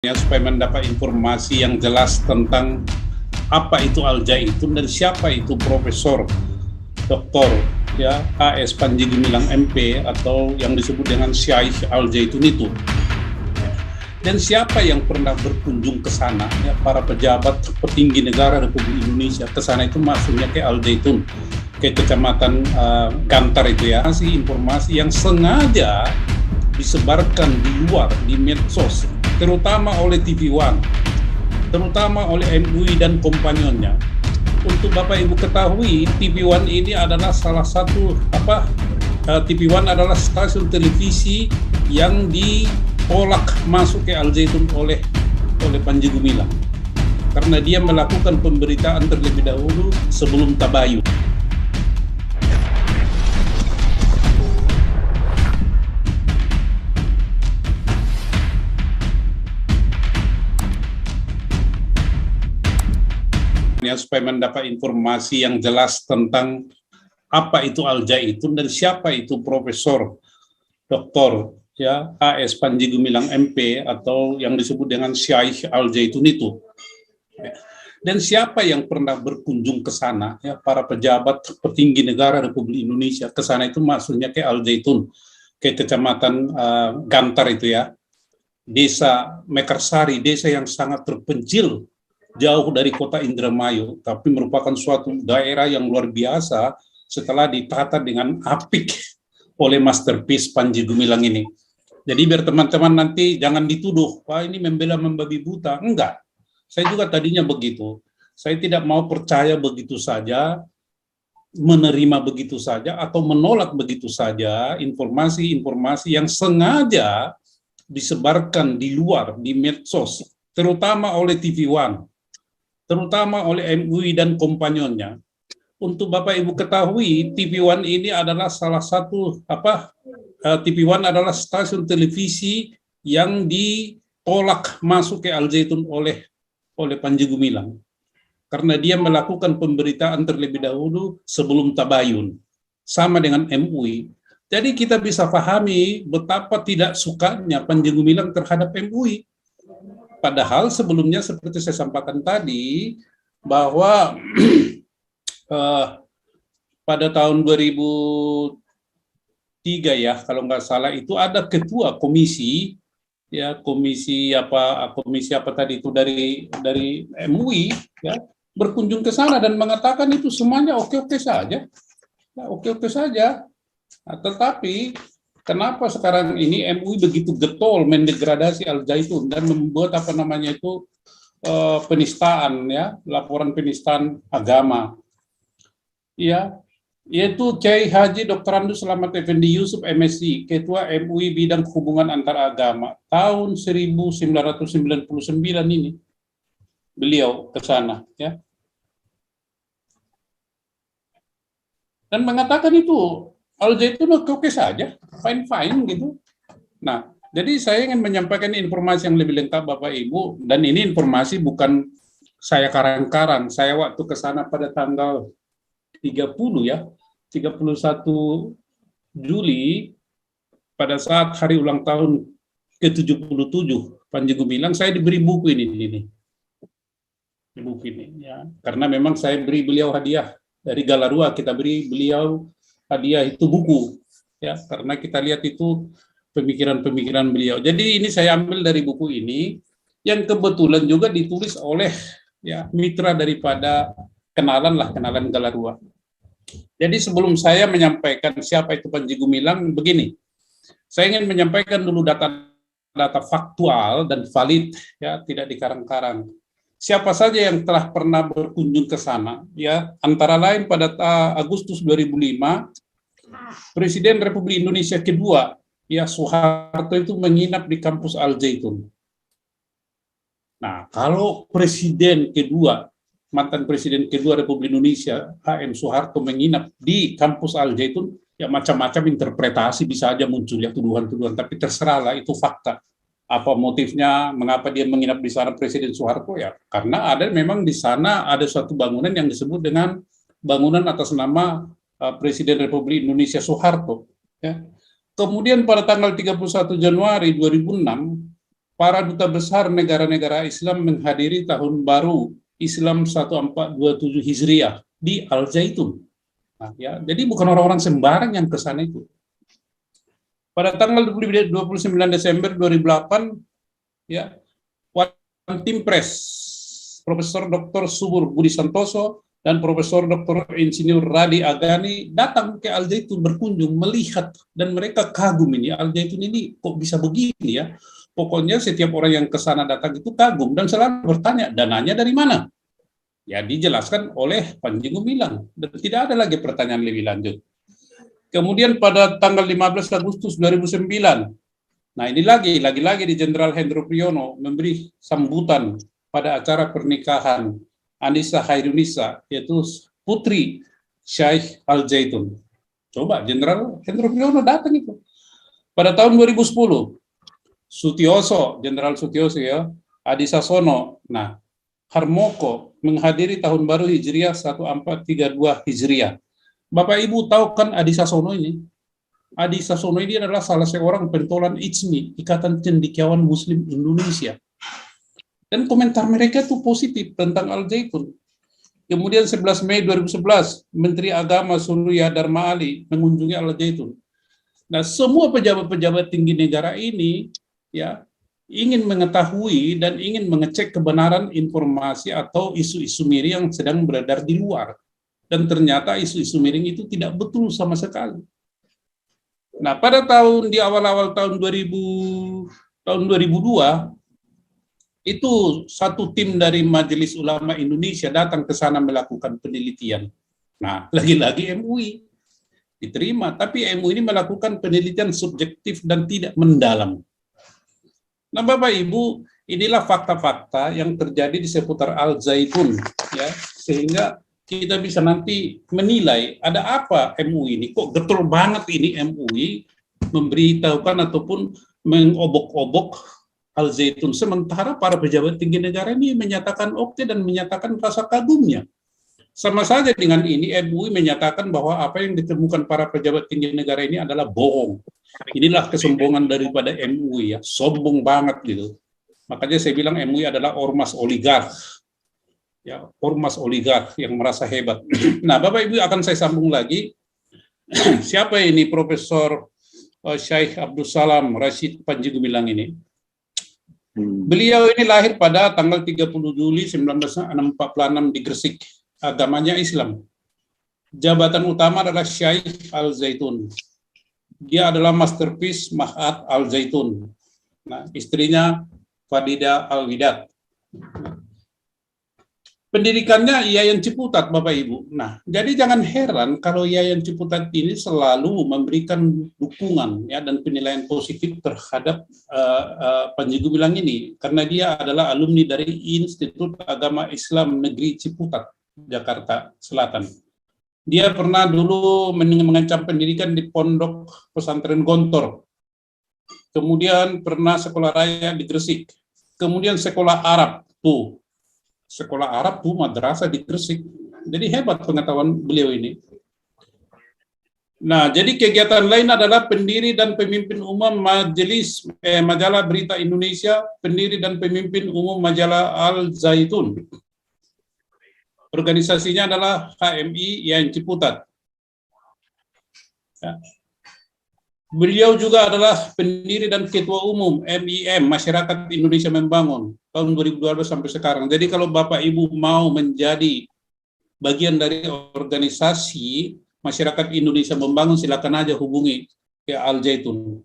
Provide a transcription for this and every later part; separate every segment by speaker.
Speaker 1: Ya, supaya mendapat informasi yang jelas tentang apa itu Al-Zaitun dan siapa itu Profesor Dr. ya AS Panji Gumilang MP atau yang disebut dengan Syekh Al-Zaitun itu. Dan siapa yang pernah berkunjung ke sana, ya, para pejabat petinggi negara Republik Indonesia ke sana itu maksudnya ke Al-Zaitun, ke kecamatan Gantar itu ya. Informasi yang sengaja disebarkan di luar, di medsos, terutama oleh TV One, terutama oleh MUI dan kompanionnya. Untuk Bapak Ibu ketahui, TV One ini adalah salah satu TV One adalah stasiun televisi yang ditolak masuk ke Al-Zaitun oleh Panji Gumilang karena dia melakukan pemberitaan terlebih dahulu sebelum tabayun. Ya, supaya mendapat informasi yang jelas tentang apa itu Al-Zaitun dan siapa itu Profesor Dr. ya AS Panji Gumilang MP atau yang disebut dengan Syekh Al-Zaitun itu. Dan siapa yang pernah berkunjung ke sana, ya, para pejabat petinggi negara Republik Indonesia ke sana itu maksudnya ke Al-Zaitun, ke kecamatan Gantar itu ya, desa Mekarsari, desa yang sangat terpencil jauh dari kota Indramayu, tapi merupakan suatu daerah yang luar biasa setelah ditata dengan apik oleh masterpiece Panji Gumilang ini. Jadi biar teman-teman nanti jangan dituduh, wah ini membela membabi buta. Enggak, saya juga tadinya begitu. Saya tidak mau percaya begitu saja, menerima begitu saja, atau menolak begitu saja informasi-informasi yang sengaja disebarkan di luar, di medsos, terutama oleh TV One, terutama oleh MUI dan kompanionnya. Untuk Bapak Ibu ketahui, TV One ini adalah salah satu TV One adalah stasiun televisi yang ditolak masuk ke Al-Zaitun oleh Panji Gumilang karena dia melakukan pemberitaan terlebih dahulu sebelum tabayun, sama dengan MUI. Jadi kita bisa pahami betapa tidak sukanya Panji Gumilang terhadap MUI. Padahal sebelumnya seperti saya sampaikan tadi bahwa pada tahun 2003 ya kalau nggak salah itu ada ketua komisi ya komisi apa tadi itu dari MUI ya berkunjung ke sana dan mengatakan itu semuanya oke-oke saja. Ya, oke-oke saja. Nah, tetapi kenapa sekarang ini MUI begitu getol mendegradasi Al-Zaitun dan membuat penistaan ya, laporan penistaan agama. Ya, yaitu Kiai Haji Dr. Andus Slamet Effendi Yusuf MSI, Ketua MUI Bidang Hubungan Antar Agama tahun 1999 ini. Beliau ke sana ya. Dan mengatakan itu Al-Zaitun oke saja, fine gitu. Nah, jadi saya ingin menyampaikan informasi yang lebih lengkap Bapak Ibu, dan ini informasi bukan saya karang-karang. Saya waktu ke sana pada tanggal 31 Juli pada saat hari ulang tahun ke-77 Panji Gumilang, saya diberi buku ini. Buku ini ya, karena memang saya beri beliau hadiah dari Galarua, kita beri beliau hadiah itu buku ya, karena kita lihat itu pemikiran-pemikiran beliau. Jadi ini saya ambil dari buku ini yang kebetulan juga ditulis oleh ya mitra daripada kenalan Galarua. Jadi sebelum saya menyampaikan siapa itu Panji Gumilang, begini, saya ingin menyampaikan dulu data faktual dan valid ya, tidak dikarang-karang. Siapa saja yang telah pernah berkunjung ke sana ya, antara lain pada Agustus 2005 Presiden Republik Indonesia kedua ya Soeharto itu menginap di kampus Al-Zaitun. Nah, kalau mantan presiden kedua Republik Indonesia HM Soeharto menginap di kampus Al-Zaitun, ya macam-macam interpretasi bisa aja muncul ya, tuduhan-tuduhan, tapi terserahlah, itu fakta. Apa motifnya, mengapa dia menginap di sana Presiden Soeharto ya? Karena memang di sana ada suatu bangunan yang disebut dengan bangunan atas nama Presiden Republik Indonesia Soeharto. Ya. Kemudian pada tanggal 31 Januari 2006, para duta besar negara-negara Islam menghadiri tahun baru Islam 1427 Hijriah di Al Zaitun. Nah, ya, jadi bukan orang-orang sembarang yang ke sana itu. Pada tanggal 29 Desember 2008, ya, One Team Press, Profesor Dr. Subur Budi Santoso dan Profesor Dr. Insinyur Radi Agani datang ke Al Zaitun berkunjung, melihat, dan mereka kagum ini, Al Zaitun ini kok bisa begini ya. Pokoknya setiap orang yang ke sana datang itu kagum dan selalu bertanya, dananya dari mana? Ya dijelaskan oleh Panji Gumilang dan tidak ada lagi pertanyaan lebih lanjut. Kemudian pada tanggal 15 Agustus 2009, nah ini lagi-lagi di Jenderal Hendro Priyono memberi sambutan pada acara pernikahan Anissa Khairunisa, yaitu putri Syekh Al Zaitun. Coba Jenderal Hendro Priyono datang itu. Pada tahun 2010, Sutioso, Jenderal Sutioso ya, Adi Sasono, nah Harmoko menghadiri tahun baru Hijriah 1432 Hijriah. Bapak Ibu tahu kan Adi Sasono ini? Adi Sasono ini adalah salah seorang pentolan ICMI, Ikatan Cendekiawan Muslim Indonesia. Dan komentar mereka itu positif tentang Al Zaitun. Kemudian 11 Mei 2011, Menteri Agama Surya Dharma Ali mengunjungi Al Zaitun. Nah, semua pejabat-pejabat tinggi negara ini ya ingin mengetahui dan ingin mengecek kebenaran informasi atau isu-isu miring yang sedang beredar di luar. Dan ternyata isu-isu miring itu tidak betul sama sekali. Nah, pada di awal-awal tahun 2002, itu satu tim dari Majelis Ulama Indonesia datang ke sana melakukan penelitian. Nah, lagi-lagi MUI diterima, tapi MUI ini melakukan penelitian subjektif dan tidak mendalam. Nah, Bapak Ibu, inilah fakta-fakta yang terjadi di seputar Al Zaitun, ya, sehingga kita bisa nanti menilai ada apa MUI ini, kok getol banget ini MUI memberitahukan ataupun mengobok-obok Al Zaitun, sementara para pejabat tinggi negara ini menyatakan oke dan menyatakan rasa kagumnya. Sama saja dengan ini, MUI menyatakan bahwa apa yang ditemukan para pejabat tinggi negara ini adalah bohong. Inilah kesombongan daripada MUI, ya, sombong banget gitu. Makanya saya bilang MUI adalah ormas oligark, ya, ormas oligark yang merasa hebat. Nah, Bapak Ibu akan saya sambung lagi. Siapa ini Profesor Syekh Abdul Salam Rashid Panji Gumilang ini? Beliau ini lahir pada tanggal 30 Juli 1946 di Gresik. Agamanya Islam. Jabatan utama adalah Syekh Al Zaitun. Dia adalah masterpiece Ma'had Al Zaitun. Nah, istrinya Fadida Al Widat. Pendidikannya Yayan Ciputat, Bapak Ibu. Nah, jadi jangan heran kalau Yayan Ciputat ini selalu memberikan dukungan ya dan penilaian positif terhadap Panji Gumilang ini, karena dia adalah alumni dari Institut Agama Islam Negeri Ciputat, Jakarta Selatan. Dia pernah dulu mengancam pendidikan di Pondok Pesantren Gontor. Kemudian pernah sekolah raya di Gresik. Kemudian sekolah Arab tuh. Sekolah Arab tuh madrasah di Gresik. Jadi hebat pengetahuan beliau ini. Nah, jadi kegiatan lain adalah pendiri dan pemimpin umum Majalah Berita Indonesia, pendiri dan pemimpin umum Majalah Al Zaitun. Organisasinya adalah HMI Yayan Ciputat. Ya. Beliau juga adalah pendiri dan ketua umum MIM, Masyarakat Indonesia Membangun, tahun 2012 sampai sekarang. Jadi kalau Bapak Ibu mau menjadi bagian dari organisasi Masyarakat Indonesia Membangun, silakan aja hubungi ke Al Zaitun.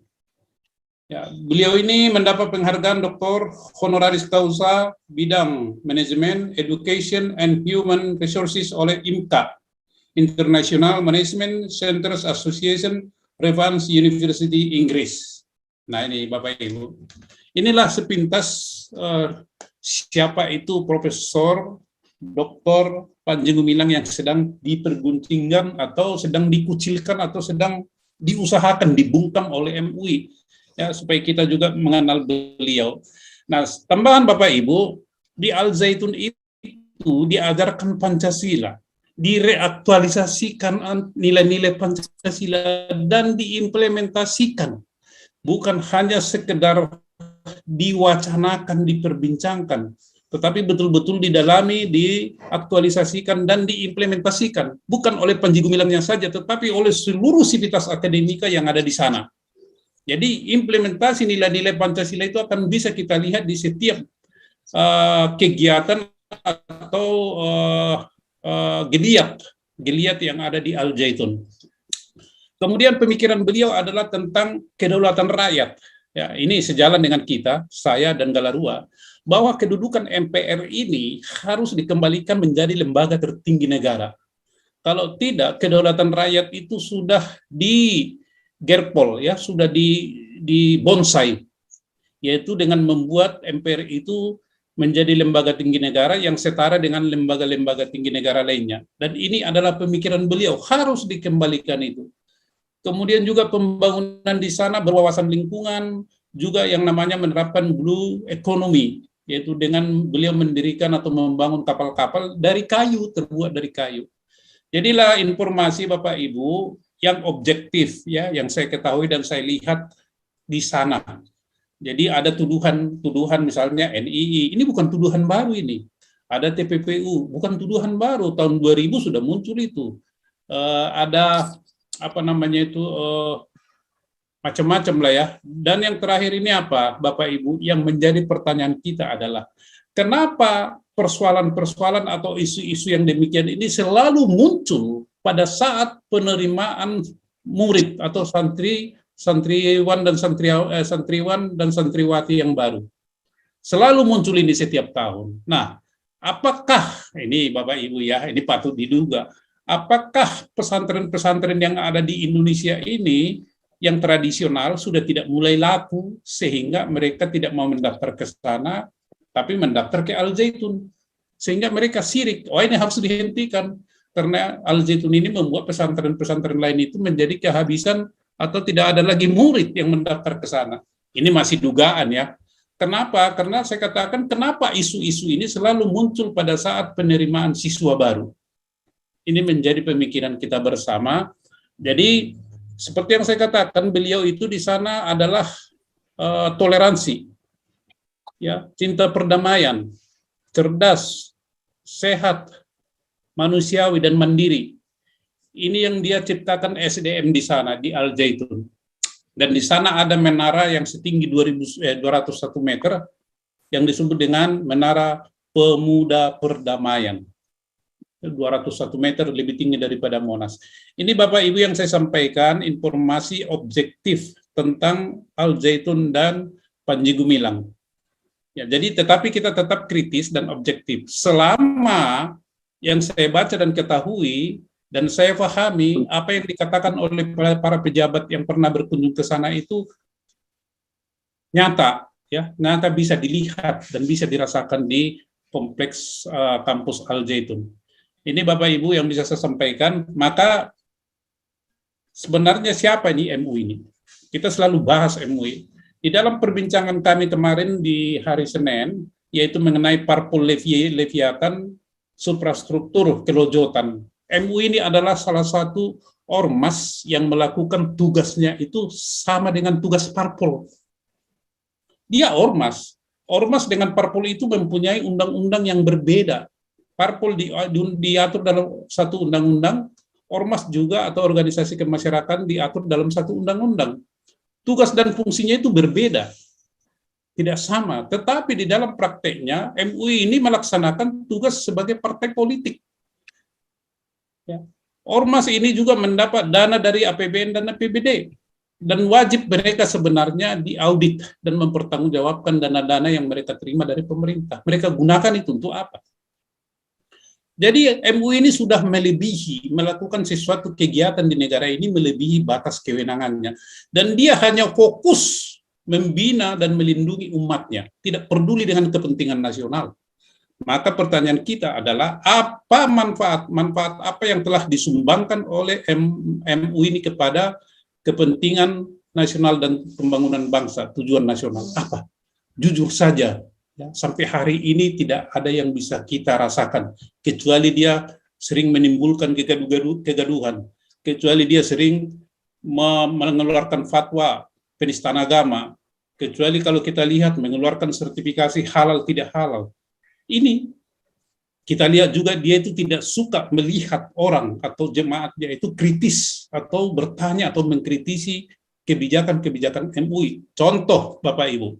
Speaker 1: Ya, beliau ini mendapat penghargaan Dr. Honoris Causa bidang Manajemen, Education, and Human Resources oleh IMCA, International Management Centers Association, Revans University, Inggris. Nah ini Bapak Ibu, inilah sepintas siapa itu Profesor Dr. Panji Gumilang yang sedang diperguntingkan atau sedang dikucilkan atau sedang diusahakan dibungkam oleh MUI, ya, supaya kita juga mengenal beliau. Nah, tambahan Bapak Ibu, di Al Zaitun itu diajarkan Pancasila, direaktualisasikan nilai-nilai Pancasila dan diimplementasikan, bukan hanya sekedar diwacanakan, diperbincangkan, tetapi betul-betul didalami, diaktualisasikan, dan diimplementasikan. Bukan oleh Panji Gumilangnya saja, tetapi oleh seluruh sivitas akademika yang ada di sana. Jadi implementasi nilai-nilai Pancasila itu akan bisa kita lihat di setiap kegiatan atau geliat yang ada di Al Zaitun. Kemudian pemikiran beliau adalah tentang kedaulatan rakyat. Ya, ini sejalan dengan kita, saya dan Galarua, bahwa kedudukan MPR ini harus dikembalikan menjadi lembaga tertinggi negara. Kalau tidak, kedaulatan rakyat itu sudah digerpol, ya, sudah dibonsai, yaitu dengan membuat MPR itu menjadi lembaga tinggi negara yang setara dengan lembaga-lembaga tinggi negara lainnya. Dan ini adalah pemikiran beliau, harus dikembalikan itu. Kemudian juga pembangunan di sana berwawasan lingkungan, juga yang namanya menerapkan blue economy, yaitu dengan beliau mendirikan atau membangun kapal-kapal dari kayu, terbuat dari kayu. Jadilah informasi Bapak Ibu yang objektif, ya, yang saya ketahui dan saya lihat di sana. Jadi ada tuduhan misalnya NII, ini bukan tuduhan baru ini. Ada TPPU, bukan tuduhan baru, tahun 2000 sudah muncul itu. Ada apa namanya itu macam-macam lah ya. Dan yang terakhir ini apa, Bapak Ibu, yang menjadi pertanyaan kita adalah kenapa persoalan-persoalan atau isu-isu yang demikian ini selalu muncul pada saat penerimaan murid atau santriwan dan santriwati yang baru. Selalu muncul ini setiap tahun. Nah, apakah ini Bapak Ibu ya, ini patut diduga, apakah pesantren-pesantren yang ada di Indonesia ini yang tradisional sudah tidak mulai laku sehingga mereka tidak mau mendaftar ke sana, tapi mendaftar ke Al Zaitun, sehingga mereka sirik. Oh, ini harus dihentikan karena Al Zaitun ini membuat pesantren-pesantren lain itu menjadi kehabisan atau tidak ada lagi murid yang mendaftar ke sana. Ini masih dugaan ya. Kenapa? Karena saya katakan kenapa isu-isu ini selalu muncul pada saat penerimaan siswa baru. Ini menjadi pemikiran kita bersama. Jadi seperti yang saya katakan, beliau itu di sana adalah toleransi, ya, cinta perdamaian, cerdas, sehat, manusiawi dan mandiri. Ini yang dia ciptakan SDM di sana di Al Zaitun. Dan di sana ada menara yang setinggi 201 meter yang disebut dengan Menara Pemuda Perdamaian. 201 meter lebih tinggi daripada Monas. Ini Bapak Ibu yang saya sampaikan informasi objektif tentang Al Zaitun dan Panji Gumilang. Ya, jadi tetapi kita tetap kritis dan objektif. Selama yang saya baca dan ketahui dan saya pahami apa yang dikatakan oleh para pejabat yang pernah berkunjung ke sana itu nyata, ya, nyata bisa dilihat dan bisa dirasakan di kompleks kampus Al Zaitun. Ini Bapak Ibu yang bisa saya sampaikan. Maka sebenarnya siapa ini MUI ini? Kita selalu bahas MUI. Di dalam perbincangan kami kemarin di hari Senin, yaitu mengenai Parpol Leviathan Suprastruktur Kelojotan. MUI ini adalah salah satu ormas yang melakukan tugasnya itu sama dengan tugas Parpol. Dia ormas. Ormas dengan Parpol itu mempunyai undang-undang yang berbeda. Parpol diatur dalam satu undang-undang, ormas juga atau organisasi kemasyarakatan diatur dalam satu undang-undang. Tugas dan fungsinya itu berbeda, tidak sama. Tetapi di dalam prakteknya, MUI ini melaksanakan tugas sebagai partai politik. Ya. Ormas ini juga mendapat dana dari APBN dan APBD. Dan wajib mereka sebenarnya diaudit dan mempertanggungjawabkan dana-dana yang mereka terima dari pemerintah. Mereka gunakan itu untuk apa? Jadi MUI ini sudah melakukan sesuatu kegiatan di negara ini melebihi batas kewenangannya. Dan dia hanya fokus membina dan melindungi umatnya, tidak peduli dengan kepentingan nasional. Maka pertanyaan kita adalah apa manfaat apa yang telah disumbangkan oleh MUI ini kepada kepentingan nasional dan pembangunan bangsa, tujuan nasional apa? Jujur saja, ya, sampai hari ini tidak ada yang bisa kita rasakan, kecuali dia sering menimbulkan kegaduhan, kecuali dia sering mengeluarkan fatwa penistaan agama, kecuali kalau kita lihat mengeluarkan sertifikasi halal tidak halal. Ini kita lihat juga dia itu tidak suka melihat orang atau jemaatnya itu kritis atau bertanya atau mengkritisi kebijakan-kebijakan MUI. Contoh Bapak Ibu,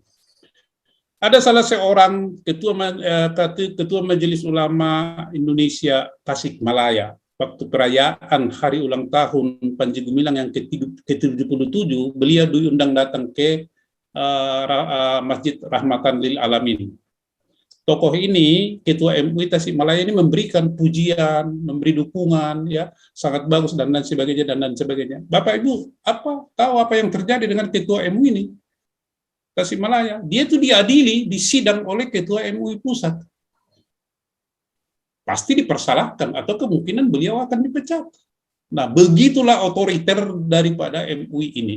Speaker 1: ada salah seorang ketua Majelis Ulama Indonesia Tasikmalaya waktu perayaan hari ulang tahun Panji Gumilang yang ke-77, beliau diundang datang ke Masjid Rahmatan Lil Alamin. Tokoh ini, Ketua MUI Tasikmalaya ini memberikan pujian, memberi dukungan, ya sangat bagus dan sebagainya dan sebagainya. Bapak Ibu, tahu apa yang terjadi dengan Ketua MUI ini? Tasikmalaya, dia itu diadili, disidang oleh Ketua MUI Pusat. Pasti dipersalahkan atau kemungkinan beliau akan dipecat. Nah, begitulah otoriter daripada MUI ini.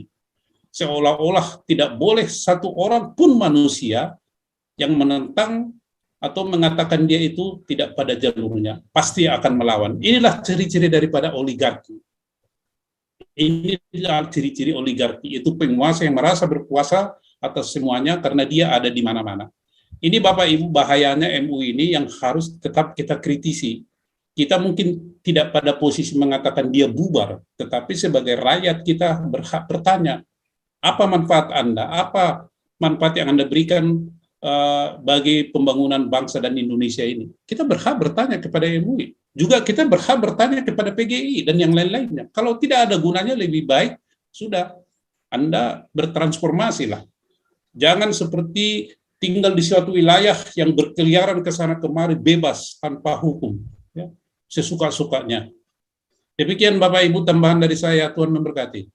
Speaker 1: Seolah-olah tidak boleh satu orang pun manusia yang menentang atau mengatakan dia itu tidak pada jalurnya, pasti akan melawan. Inilah ciri-ciri daripada oligarki. Inilah ciri-ciri oligarki, itu penguasa yang merasa berkuasa atas semuanya karena dia ada di mana-mana. Ini Bapak Ibu bahayanya MUI ini yang harus tetap kita kritisi. Kita mungkin tidak pada posisi mengatakan dia bubar, tetapi sebagai rakyat kita berhak bertanya, apa manfaat Anda? Apa manfaat yang Anda berikan bagi pembangunan bangsa dan Indonesia ini? Kita berhak bertanya kepada MUI. Juga kita berhak bertanya kepada PGI dan yang lain-lainnya. Kalau tidak ada gunanya, lebih baik sudah Anda bertransformasi lah. Jangan seperti tinggal di suatu wilayah yang berkeliaran ke sana kemari bebas tanpa hukum, ya, sesuka-sukanya. Demikian Bapak Ibu tambahan dari saya, Tuhan memberkati.